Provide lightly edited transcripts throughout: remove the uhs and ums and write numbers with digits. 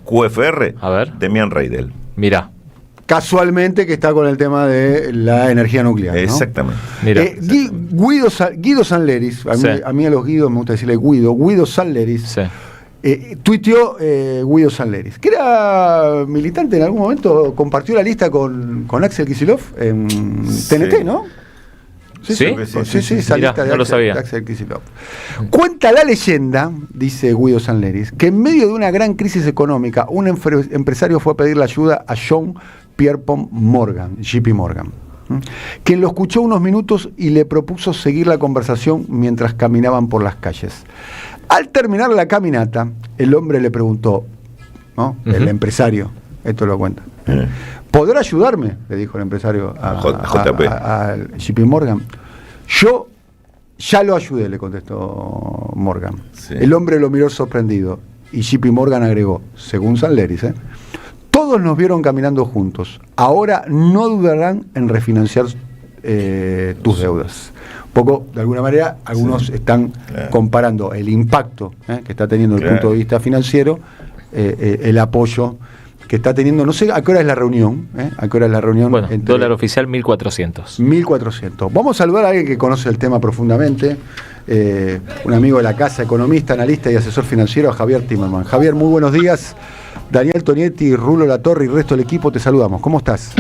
QFR, A ver. Demian Reidel. Mirá. Casualmente que está con el tema de la energía nuclear, ¿no? Exactamente. Mirá. Guido Sanleris, Sí. a mí a los Guidos me gusta decirle Guido Sanleris, Sí. tuiteó Guido Sanleris, que era militante en algún momento, compartió la lista con Axel Kicillof en TNT, ¿no? ¿Sí? Esa Mirá, lista de no lo Axel, sabía. de Axel Kicillof. Cuenta la leyenda, dice Guido Sanleris, que en medio de una gran crisis económica, un empresario fue a pedirle ayuda a John Pierpont Morgan, JP Morgan, quien lo escuchó unos minutos y le propuso seguir la conversación mientras caminaban por las calles. Al terminar la caminata, el hombre le preguntó, ¿no? El empresario, esto lo cuenta, ¿podrá ayudarme?, le dijo el empresario a JP Morgan. Yo ya lo ayudé, le contestó Morgan. Sí. El hombre lo miró sorprendido y JP Morgan agregó, según Sanleris, todos nos vieron caminando juntos. Ahora no dudarán en refinanciar tus deudas. Un poco, de alguna manera, algunos están comparando el impacto que está teniendo desde el punto de vista financiero, el apoyo que está teniendo. No sé a qué hora es la reunión. ¿A qué hora es la reunión? Bueno, dólar oficial 1.400. 1.400. Vamos a saludar a alguien que conoce el tema profundamente. Un amigo de la casa, economista, analista y asesor financiero, a Javier Timerman. Javier, muy buenos días. Daniel Tonietti, Rulo Latorre y el resto del equipo te saludamos. ¿Cómo estás?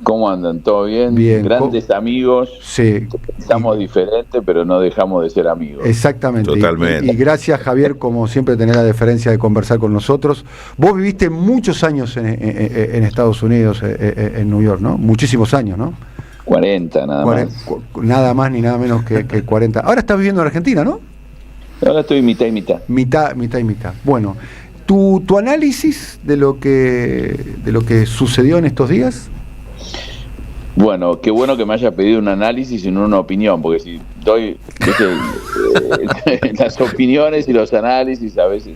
¿Cómo andan? ¿Todo bien? Bien. Grandes amigos. Sí. Estamos diferentes, pero no dejamos de ser amigos. Exactamente. Totalmente. Y gracias, Javier, como siempre, tener la deferencia de conversar con nosotros. Vos viviste muchos años en Estados Unidos, en New York, ¿no? Muchísimos años, ¿no? 40 nada más. Nada más ni nada menos que 40. Ahora estás viviendo en Argentina, ¿no? Ahora estoy mitad y mitad. Mitad y mitad. Bueno, ¿tu análisis de lo que sucedió en estos días? Bueno, qué bueno que me haya pedido un análisis y no una opinión, porque si doy las opiniones y los análisis a veces,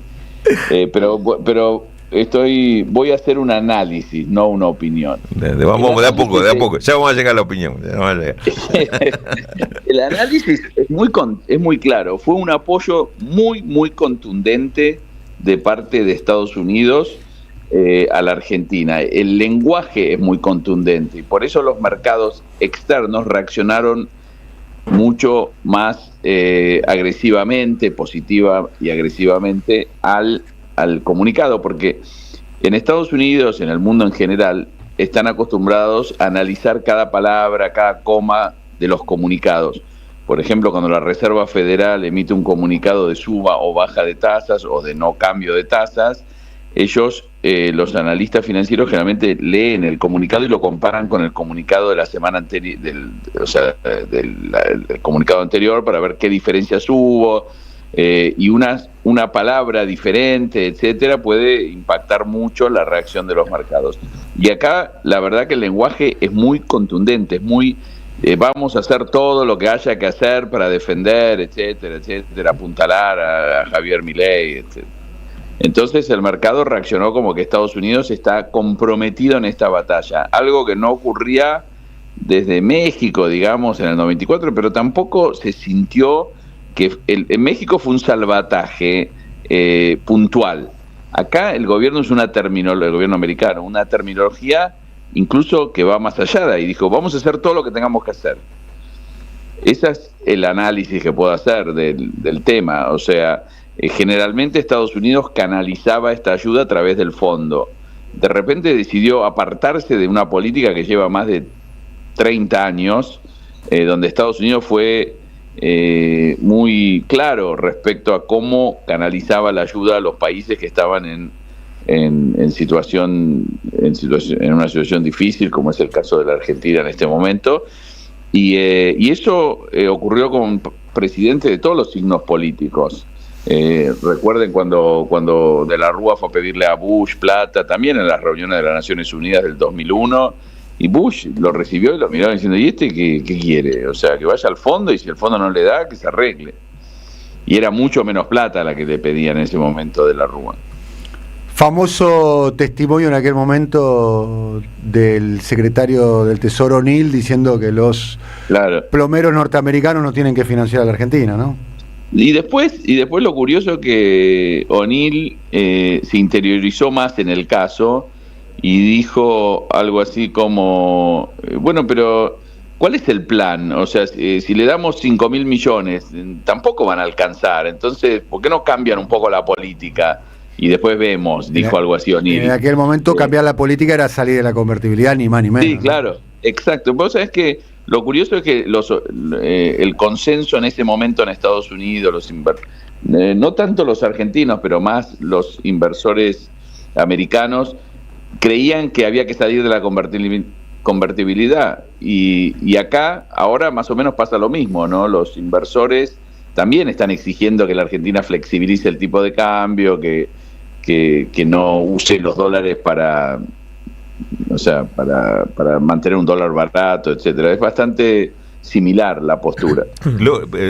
pero voy a hacer un análisis, no una opinión. Vamos de a poco, ya vamos a llegar a la opinión. El análisis es muy claro, fue un apoyo muy contundente de parte de Estados Unidos a la Argentina. El lenguaje es muy contundente y por eso los mercados externos reaccionaron mucho más agresivamente, positiva y agresivamente al comunicado, porque en Estados Unidos, en el mundo en general, están acostumbrados a analizar cada palabra, cada coma de los comunicados. Por ejemplo, cuando la Reserva Federal emite un comunicado de suba o baja de tasas o de no cambio de tasas, ellos, los analistas financieros, generalmente leen el comunicado y lo comparan con el comunicado de la semana anterior, del comunicado anterior, para ver qué diferencias hubo, y una palabra diferente, etcétera, puede impactar mucho la reacción de los mercados. Y acá, la verdad que el lenguaje es muy contundente, es muy vamos a hacer todo lo que haya que hacer para defender, etcétera, apuntalar a Javier Milei, etcétera. Entonces el mercado reaccionó como que Estados Unidos está comprometido en esta batalla, algo que no ocurría desde México, digamos, en el 94, pero tampoco se sintió que en México fue un salvataje puntual. Acá el gobierno es el gobierno americano, una terminología incluso que va más allá de ahí. Dijo, vamos a hacer todo lo que tengamos que hacer. Ese es el análisis que puedo hacer del tema. O sea, generalmente Estados Unidos canalizaba esta ayuda a través del fondo. De repente decidió apartarse de una política que lleva más de 30 años, donde Estados Unidos fue muy claro respecto a cómo canalizaba la ayuda a los países que estaban en una situación difícil, como es el caso de la Argentina en este momento, y eso ocurrió con presidentes de todos los signos políticos. Recuerden cuando De la Rúa fue a pedirle a Bush plata, también en las reuniones de las Naciones Unidas del 2001, y Bush lo recibió y lo miraba diciendo, ¿y este qué quiere? O sea, que vaya al fondo, y si el fondo no le da, que se arregle. Y era mucho menos plata la que le pedían en ese momento De la Rúa. Famoso testimonio en aquel momento del secretario del Tesoro O'Neill diciendo que los plomeros norteamericanos no tienen que financiar a la Argentina, ¿no? Y después lo curioso es que O'Neill se interiorizó más en el caso y dijo algo así como, bueno, pero ¿cuál es el plan? O sea, si le damos 5.000 millones, tampoco van a alcanzar. Entonces, ¿por qué no cambian un poco la política? Y después vemos, dijo algo así O'Neill. En aquel momento cambiar la política era salir de la convertibilidad, ni más ni menos. Sí, claro, exacto. Vos sabés que lo curioso es que el consenso en ese momento en Estados Unidos, no tanto los argentinos, pero más los inversores americanos, creían que había que salir de la convertibilidad. Y acá ahora más o menos pasa lo mismo, ¿no? Los inversores también están exigiendo que la Argentina flexibilice el tipo de cambio, que no use los dólares para mantener un dólar barato, etcétera. Es bastante similar la postura.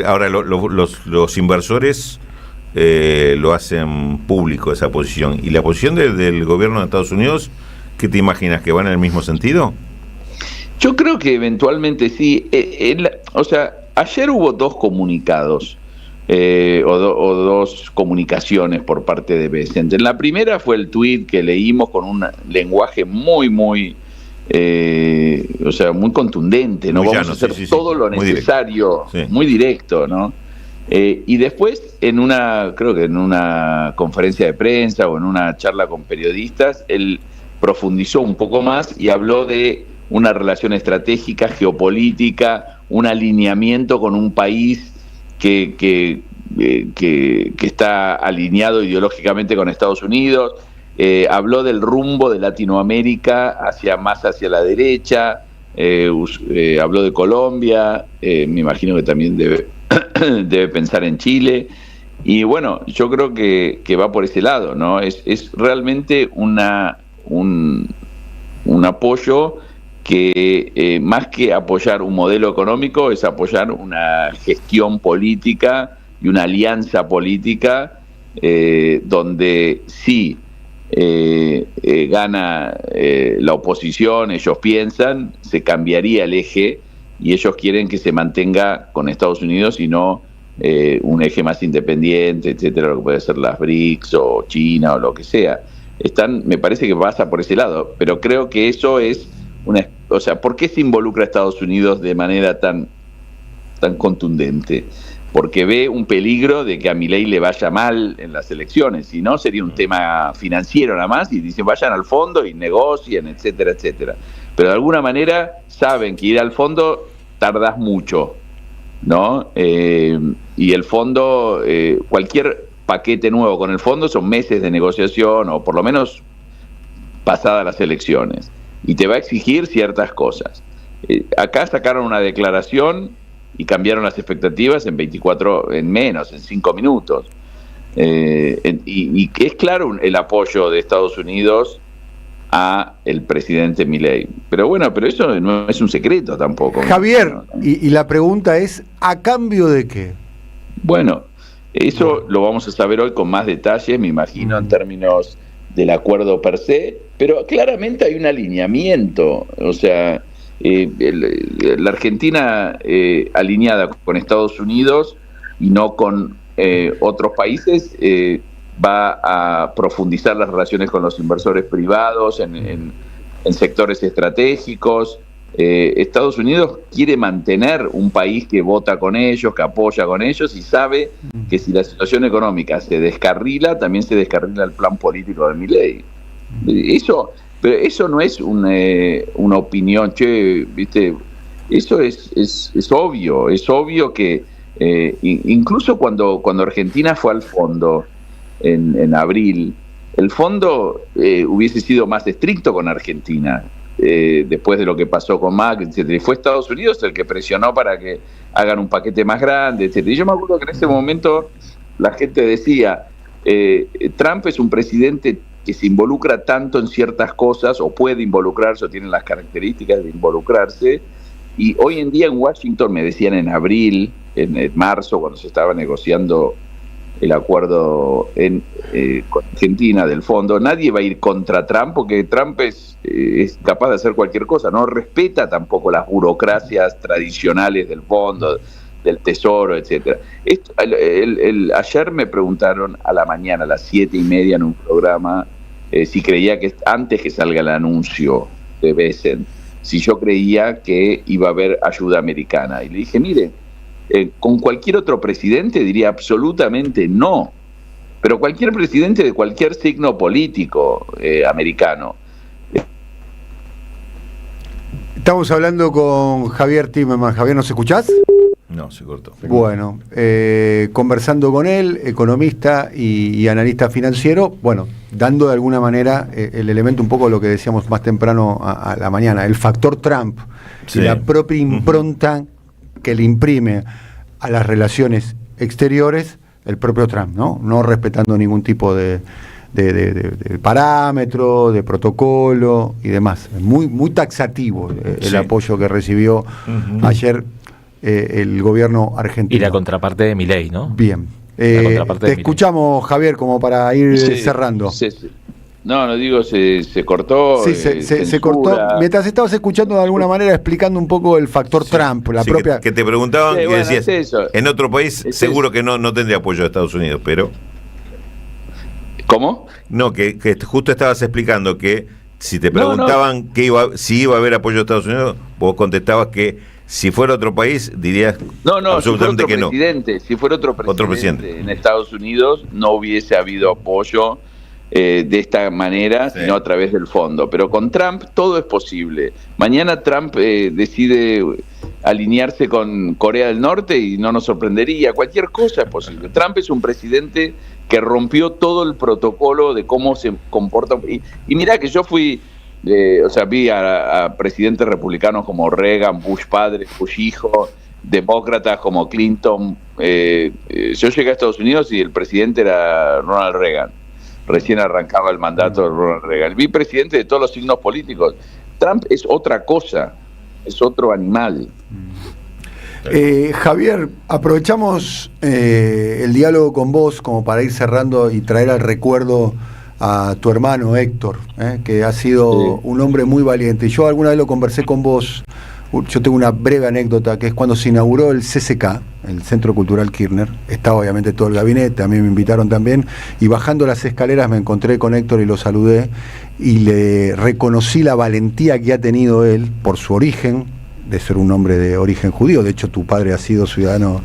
Ahora, los inversores lo hacen público, esa posición. ¿Y la posición del gobierno de Estados Unidos, qué te imaginas, que van en el mismo sentido? Yo creo que eventualmente sí. Ayer hubo dos comunicados o dos comunicaciones por parte de Bessent. En la primera fue el tuit que leímos con un lenguaje muy muy contundente, ¿no? Vamos a hacer todo lo necesario, muy directo, ¿no? Y después creo que en una conferencia de prensa o en una charla con periodistas, él profundizó un poco más y habló de una relación estratégica, geopolítica, un alineamiento con un país que está alineado ideológicamente con Estados Unidos. Habló del rumbo de Latinoamérica más hacia la derecha. Habló de Colombia, me imagino que también debe pensar en Chile. Y bueno, yo creo que va por ese lado, ¿no? Es realmente un apoyo que más que apoyar un modelo económico, es apoyar una gestión política y una alianza política donde sí gana la oposición, ellos piensan, se cambiaría el eje y ellos quieren que se mantenga con Estados Unidos y no un eje más independiente, etcétera, lo que puede ser las BRICS o China o lo que sea. Me parece que pasa por ese lado, pero creo que eso es ¿por qué se involucra a Estados Unidos de manera tan contundente? Porque ve un peligro de que a Milei le vaya mal en las elecciones, si no sería un tema financiero nada más, y dicen vayan al fondo y negocien, etcétera, etcétera. Pero de alguna manera saben que ir al fondo tardás mucho, ¿no? Y el fondo, cualquier paquete nuevo con el fondo son meses de negociación, o por lo menos pasadas las elecciones, y te va a exigir ciertas cosas. Acá sacaron una declaración y cambiaron las expectativas en 5 minutos. Y es claro el apoyo de Estados Unidos a el presidente Milei. Pero eso no es un secreto tampoco. Javier, ¿no? Y la pregunta es, ¿a cambio de qué? Bueno, eso lo vamos a saber hoy con más detalle, me imagino, en términos del acuerdo per se, pero claramente hay un alineamiento, o sea, la Argentina alineada con Estados Unidos y no con otros países va a profundizar las relaciones con los inversores privados en sectores estratégicos. Estados Unidos quiere mantener un país que vota con ellos, que apoya con ellos, y sabe que si la situación económica se descarrila, también se descarrila el plan político de Milei. Pero eso no es una opinión, ¿viste? Eso es obvio que incluso cuando Argentina fue al fondo en abril, el fondo hubiese sido más estricto con Argentina. Después de lo que pasó con Macri, etcétera, y fue Estados Unidos el que presionó para que hagan un paquete más grande, etcétera. Y yo me acuerdo que en ese momento la gente decía, Trump es un presidente que se involucra tanto en ciertas cosas, o puede involucrarse, o tiene las características de involucrarse, y hoy en día en Washington, me decían en abril, en marzo, cuando se estaba negociando el acuerdo con Argentina del fondo, nadie va a ir contra Trump, porque Trump es capaz de hacer cualquier cosa, no respeta tampoco las burocracias tradicionales del fondo, del Tesoro, etcétera. Ayer me preguntaron a la mañana, a las 7:30 en un programa, si creía que antes que salga el anuncio de Bessent, si yo creía que iba a haber ayuda americana. Y le dije, mire, con cualquier otro presidente diría absolutamente no, pero cualquier presidente de cualquier signo político americano. Estamos hablando con Javier Timerman. Javier, ¿nos escuchás? No, se cortó. Bueno, conversando con él, economista y analista financiero, bueno, dando de alguna manera el elemento, un poco lo que decíamos más temprano a la mañana, el factor Trump, sí, y la propia impronta que le imprime a las relaciones exteriores el propio Trump, no respetando ningún tipo de parámetro, de protocolo y demás. Muy taxativo el sí, apoyo que recibió ayer el gobierno argentino. Y la contraparte de Milei, ¿no? Bien. Te escuchamos, Javier, como para ir cerrando. Sí. No digo, se cortó. Sí, se cortó. Mientras estabas escuchando de alguna manera, explicando un poco el factor Trump, la propia... Que te preguntaban y bueno, decías, en otro país seguro que no tendría apoyo de Estados Unidos, pero... ¿Cómo? No, que justo estabas explicando que si te preguntaban si iba a haber apoyo de Estados Unidos, vos contestabas que si fuera otro país dirías absolutamente que no. Si fuera otro presidente en Estados Unidos no hubiese habido apoyo de esta manera, sino a través del fondo. Pero con Trump todo es posible. Mañana Trump decide alinearse con Corea del Norte y no nos sorprendería. Cualquier cosa es posible. Trump es un presidente que rompió todo el protocolo de cómo se comporta. Y mirá que yo fui, vi a presidentes republicanos como Reagan, Bush padre, Bush hijo, demócratas como Clinton. Yo llegué a Estados Unidos y el presidente era Ronald Reagan. Recién arrancaba el mandato de Ronald Reagan. Vi presidente de todos los signos políticos. Trump es otra cosa, es otro animal. Javier, aprovechamos el diálogo con vos como para ir cerrando y traer al recuerdo a tu hermano Héctor, que ha sido un hombre muy valiente. Yo alguna vez lo conversé con vos. Yo tengo una breve anécdota, que es cuando se inauguró el CCK, el Centro Cultural Kirchner. Estaba obviamente todo el gabinete, a mí me invitaron también, y bajando las escaleras me encontré con Héctor y lo saludé, y le reconocí la valentía que ha tenido él por su origen, de ser un hombre de origen judío. De hecho, tu padre ha sido ciudadano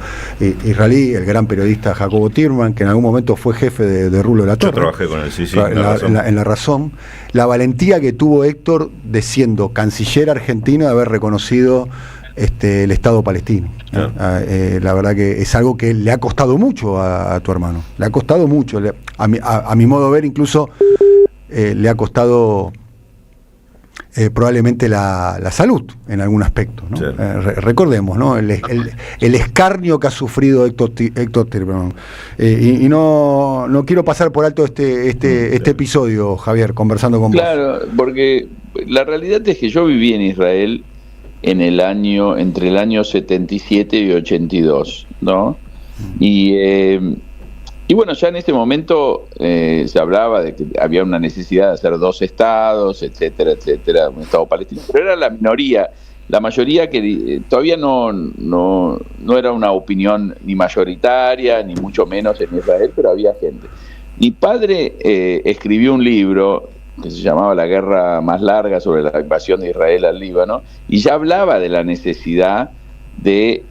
israelí, el gran periodista Jacobo Timerman, que en algún momento fue jefe de Rulo de la Torre. Yo trabajé con él, sí, en La Razón. La valentía que tuvo Héctor de, siendo canciller argentino, de haber reconocido el Estado palestino. Claro. La verdad que es algo que le ha costado mucho a tu hermano. Le ha costado mucho. A mi modo de ver, incluso le ha costado... probablemente la salud en algún aspecto, ¿no? Sí. Recordemos, ¿no? El escarnio que ha sufrido Héctor Timerman. Y no quiero pasar por alto este episodio, Javier, conversando con vos. Claro, porque la realidad es que yo viví en Israel entre el año 77 y 82, ¿no? Y bueno, ya en ese momento se hablaba de que había una necesidad de hacer 2 estados, etcétera, un estado palestino, pero era la minoría. La mayoría que todavía no era una opinión ni mayoritaria, ni mucho menos en Israel, pero había gente. Mi padre escribió un libro que se llamaba La guerra más larga, sobre la invasión de Israel al Líbano, y ya hablaba de la necesidad de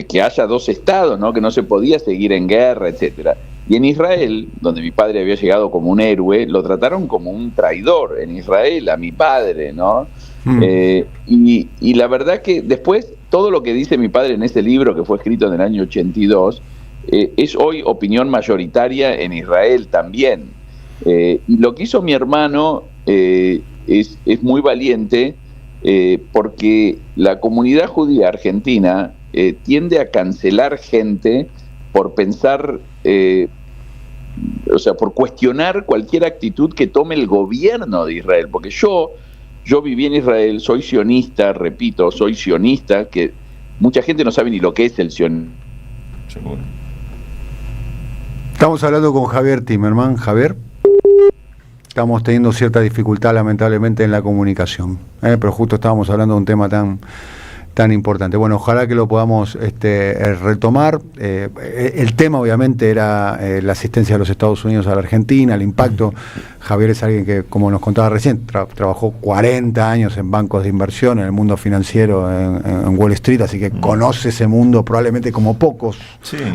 que haya 2 estados, ¿no? Que no se podía seguir en guerra, etcétera. Y en Israel, donde mi padre había llegado como un héroe, lo trataron como un traidor en Israel, a mi padre, ¿no? Y la verdad que después, todo lo que dice mi padre en ese libro, que fue escrito en el año 82, es hoy opinión mayoritaria en Israel también. Y lo que hizo mi hermano es muy valiente, porque la comunidad judía argentina tiende a cancelar gente por pensar, por cuestionar cualquier actitud que tome el gobierno de Israel, porque yo viví en Israel, soy sionista, repito, soy sionista, que mucha gente no sabe ni lo que es el sionismo. Estamos hablando con Javier Timerman. Javier, estamos teniendo cierta dificultad lamentablemente en la comunicación, pero justo estábamos hablando de un tema tan tan importante. Bueno, ojalá que lo podamos retomar. El tema obviamente era la asistencia de los Estados Unidos a la Argentina, el impacto. Javier es alguien que, como nos contaba recién, trabajó 40 años en bancos de inversión, en el mundo financiero, en Wall Street, así que conoce ese mundo probablemente como pocos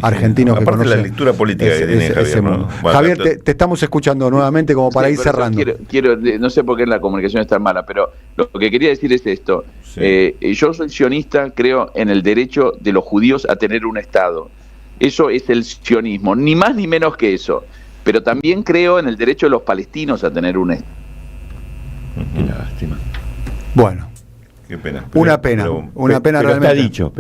argentinos que conocen. Aparte la lectura política que tiene Javier, ¿no? Javier, te estamos escuchando nuevamente como para ir cerrando. Quiero, no sé por qué la comunicación es tan mala, pero lo que quería decir es esto. Yo soy sionista, creo en el derecho de los judíos a tener un Estado. Eso es el sionismo, ni más ni menos que eso. Pero también creo en el derecho de los palestinos a tener un Estado. Qué lástima. Bueno. Qué pena. Una pena realmente.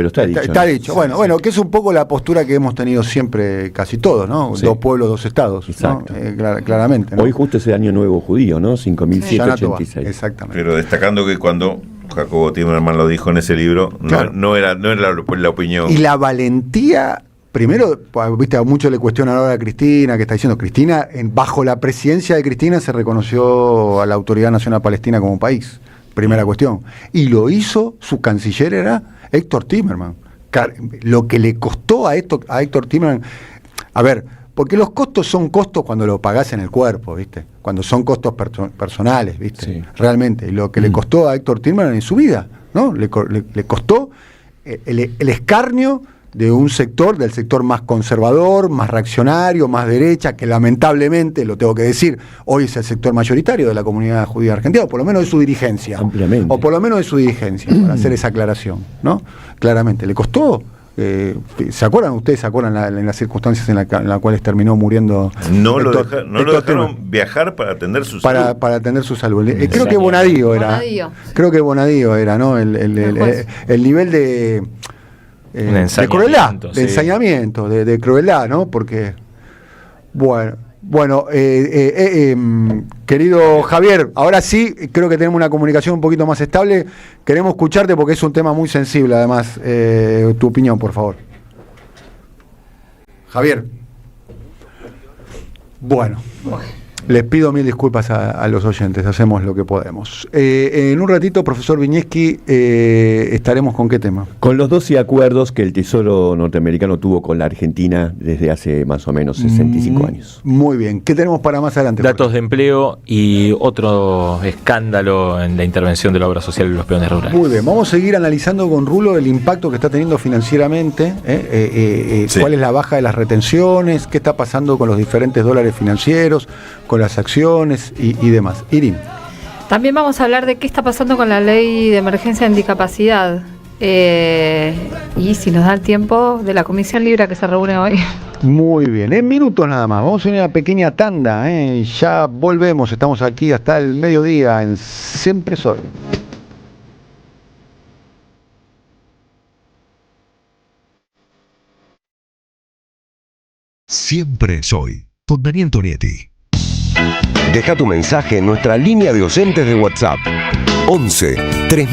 Está dicho. Bueno, que es un poco la postura que hemos tenido siempre casi todos, ¿no? Sí. 2 pueblos, 2 estados. Exacto. ¿No? Claramente, ¿no? Hoy justo es el año nuevo judío, ¿no? 5786. Exactamente. Pero destacando que cuando Jacobo Timerman lo dijo en ese libro, no era la opinión. Y la valentía. Primero, viste, a muchos le cuestionan ahora a Cristina, que está diciendo, Cristina, bajo la presidencia de Cristina se reconoció a la Autoridad Nacional Palestina como país. Primera cuestión. Y lo hizo, su canciller era Héctor Timerman. Lo que le costó a Héctor Timerman, a ver, porque los costos son costos cuando lo pagás en el cuerpo, ¿viste? Cuando son costos personales, ¿viste? Sí. Realmente. Y lo que le costó a Héctor Timerman en su vida, ¿no? Le costó el escarnio de un sector, del sector más conservador, más reaccionario, más derecha, que lamentablemente, lo tengo que decir, hoy es el sector mayoritario de la comunidad judía argentina, o por lo menos de su dirigencia. Ampliamente. O por lo menos de su dirigencia, para hacer esa aclaración, ¿no? Claramente, le costó. ¿Se acuerdan ustedes? ¿Se acuerdan en las circunstancias en las cuales terminó muriendo? No lo dejaron viajar para atender su salud. Para atender su salud. Creo que Bonadío era. Creo que Bonadío era, ¿no? El nivel de crueldad, de ensañamiento, de crueldad, ¿no? Porque, bueno, querido Javier, ahora sí, creo que tenemos una comunicación un poquito más estable. Queremos escucharte porque es un tema muy sensible, además. Tu opinión, por favor. Javier. Bueno. Les pido mil disculpas a los oyentes, hacemos lo que podemos. En un ratito, profesor Viñeski, estaremos con qué tema. Con los 12 acuerdos que el Tesoro norteamericano tuvo con la Argentina desde hace más o menos 65 años. Muy bien, ¿qué tenemos para más adelante? Datos de empleo y otro escándalo en la intervención de la obra social de los peones rurales. Muy bien, vamos a seguir analizando con Rulo el impacto que está teniendo financieramente, cuál es la baja de las retenciones, qué está pasando con los diferentes dólares financieros, con las acciones y demás. Irín. También vamos a hablar de qué está pasando con la ley de emergencia en discapacidad. Y si nos da el tiempo, de la Comisión Libra que se reúne hoy. Muy bien, en minutos nada más. Vamos a ir a una pequeña tanda. Ya volvemos, estamos aquí hasta el mediodía en Siempre Soy. Siempre Soy, con Daniel Tonietti. Deja tu mensaje en nuestra línea de oyentes de WhatsApp 11 3000